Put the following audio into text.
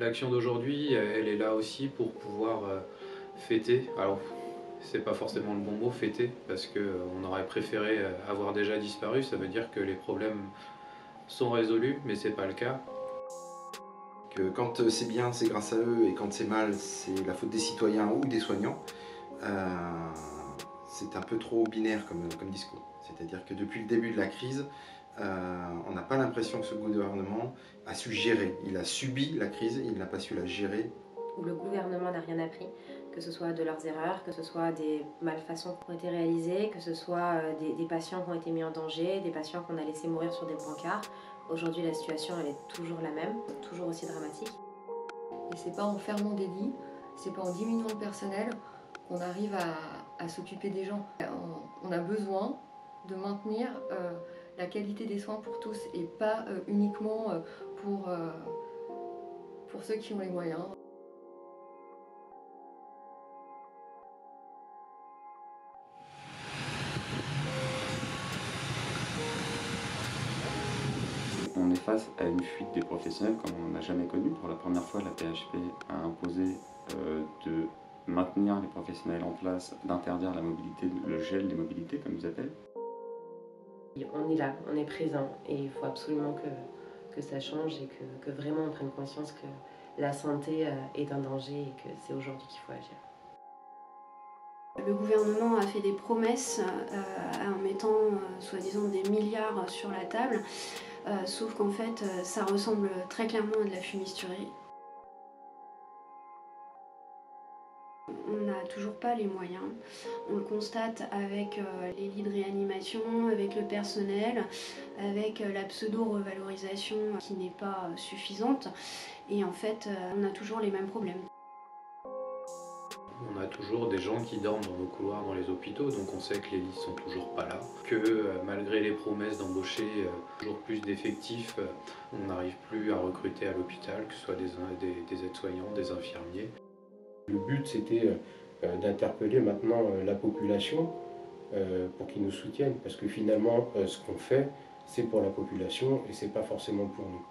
L'action d'aujourd'hui, elle est là aussi pour pouvoir fêter. Alors, c'est pas forcément le bon mot, fêter, parce qu'on aurait préféré avoir déjà disparu. Ça veut dire que les problèmes sont résolus, mais c'est pas le cas. Que quand c'est bien, c'est grâce à eux, et quand c'est mal, c'est la faute des citoyens ou des soignants, c'est un peu trop binaire comme discours. C'est-à-dire que depuis le début de la crise, on n'a pas l'impression que ce gouvernement a su gérer. Il a subi la crise, il n'a pas su la gérer. Où le gouvernement n'a rien appris, que ce soit de leurs erreurs, que ce soit des malfaçons qui ont été réalisées, que ce soit des patients qui ont été mis en danger, des patients qu'on a laissés mourir sur des brancards. Aujourd'hui, la situation elle est toujours la même, toujours aussi dramatique. Et c'est pas en fermant des lits, c'est pas en diminuant le personnel qu'on arrive à s'occuper des gens. On a besoin de maintenir la qualité des soins pour tous et pas uniquement pour ceux qui ont les moyens. On est face à une fuite des professionnels comme on n'en a jamais connu. Pour la première fois, la PHP a imposé de maintenir les professionnels en place, d'interdire la mobilité, le gel des mobilités comme ils appellent. On est là, on est présent et il faut absolument que ça change et que vraiment on prenne conscience que la santé est un danger et que c'est aujourd'hui qu'il faut agir. Le gouvernement a fait des promesses en mettant soi-disant des milliards sur la table, sauf qu'en fait ça ressemble très clairement à de la fumisterie. On n'a toujours pas les moyens, on le constate avec les lits de réanimation, avec le personnel, avec la pseudo-revalorisation qui n'est pas suffisante et en fait on a toujours les mêmes problèmes. On a toujours des gens qui dorment dans nos couloirs dans les hôpitaux, donc on sait que les lits sont toujours pas là, que malgré les promesses d'embaucher toujours plus d'effectifs, on n'arrive plus à recruter à l'hôpital, que ce soit des aides-soignants, des infirmiers. Le but c'était d'interpeller maintenant la population pour qu'ils nous soutiennent, parce que finalement ce qu'on fait c'est pour la population et c'est pas forcément pour nous.